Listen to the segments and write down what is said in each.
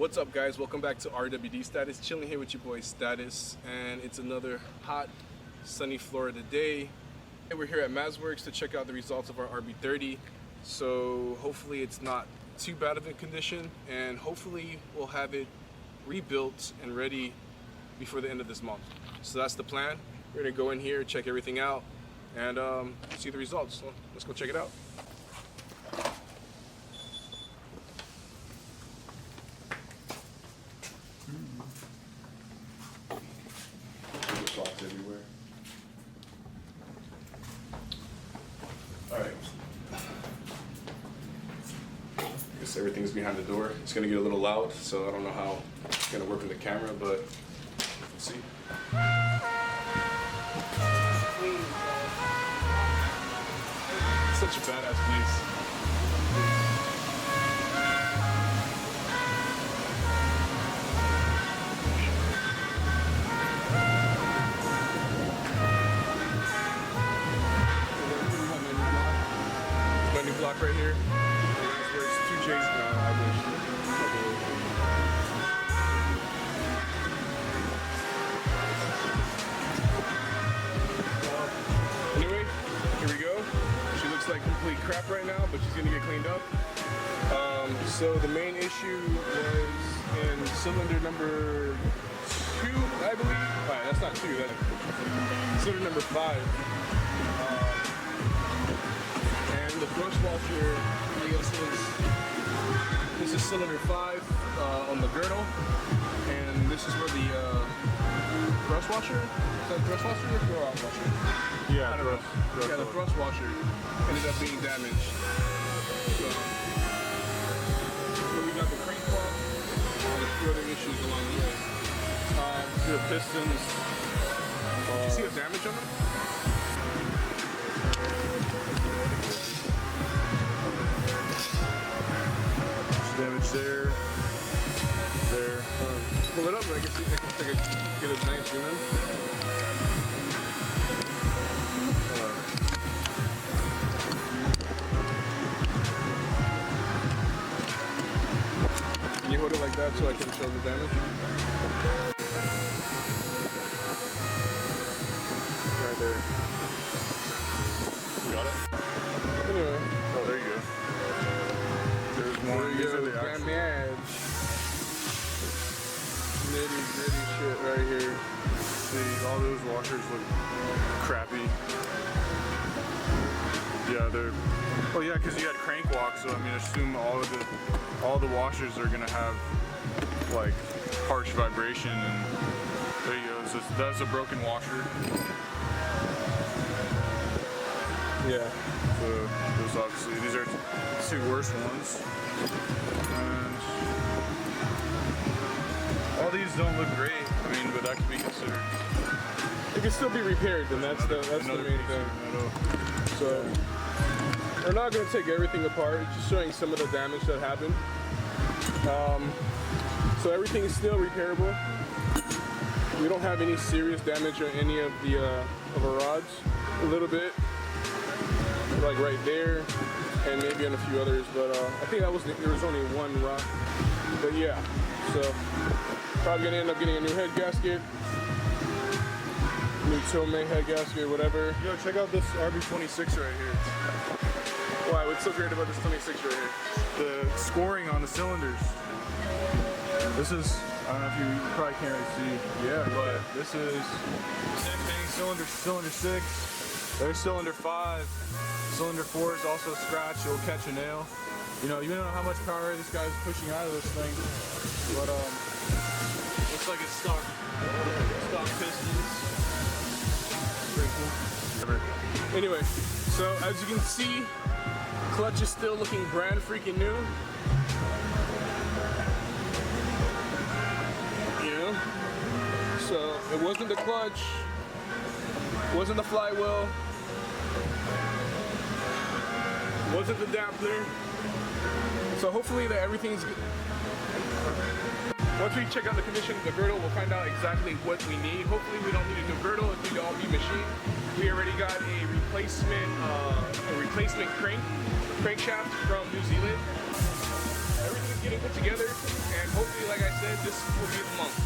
What's up, guys? Welcome back to RWD Status. Chilling here with your boy Status, and it's another hot, sunny Florida day. We're here at Mazworx to check out the results of our RB30. So hopefully it's not too bad of a condition, and hopefully we'll have it rebuilt and ready before the end of this month. So that's the plan. We're gonna go in here, check everything out, and see the results. So let's go check it out. Blocks everywhere. Alright. I guess everything's behind the door. It's gonna get a little loud, so I don't know how it's gonna work in the camera, but let's see. Such a badass place. Block right here. That's where it's 2 J's. I wish. Anyway, here we go. She looks like complete crap right now, but she's gonna get cleaned up. So the main issue was in cylinder number 2, I believe. Alright, that's not 2. That's cylinder number 5. The brush washer, I guess, this is cylinder 5 on the girdle, and this is where the brush washer, is that brush washer or brush washer? Yeah, the brush washer ended up being damaged. So we got the crank block and a few other issues along the way. The pistons. Did you see the damage on them? Damage there. Pull it up, but I can see I can get a nice zoom in. Can you hold it like that so I can show the damage? Right there. You got it? Anyway. Oh, there you go. There's one. These are the damage. Nitty gritty shit right here. See, all those washers look crappy. Yeah, they're. Oh yeah, because you had crank walk, so I mean, assume all the washers are gonna have like harsh vibration, and there you go. So that's a broken washer. Yeah. So those obviously, these are 2 worst ones. And all these don't look great. I mean, but that could be considered. It can still be repaired, and that's the main thing. So we're not going to take everything apart. It's just showing some of the damage that happened. So everything is still repairable. We don't have any serious damage on any of the of our rods. A little bit, like right there, and maybe on a few others, but I think there was only 1 rod. But yeah, so probably gonna end up getting a new head gasket, new Tomei head gasket, whatever. Yo, check out this RB26 right here. Why? What's so great about this 26 right here? The scoring on the cylinders. This is, I don't know if you probably can't really see. Yeah, but this is same thing. Cylinder 6. There's cylinder 5. Cylinder 4 is also scratched. It'll catch a nail. You know, you don't know how much power this guy's pushing out of this thing, but looks like it's stock pistons. Pretty cool. Anyway, so as you can see, clutch is still looking brand freaking new. You know, so it wasn't the clutch, wasn't the flywheel, wasn't the dampener. So hopefully that everything's good. Once we check out the condition of the girdle, we'll find out exactly what we need. Hopefully we don't need a new girdle. It will all be machined. We already got a replacement crankshaft from New Zealand. Everything's getting put together, and hopefully, like then this will be the month.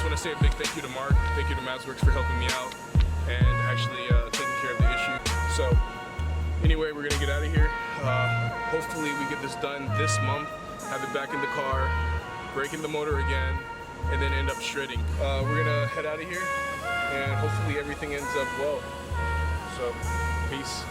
To say a big thank you to Mark, thank you to Mazworx for helping me out and actually taking care of the issue. So anyway, we're gonna get out of here. Hopefully we get this done this month, have it back in the car, breaking the motor again, and then end up shredding. We're gonna head out of here and hopefully everything ends up well. So peace.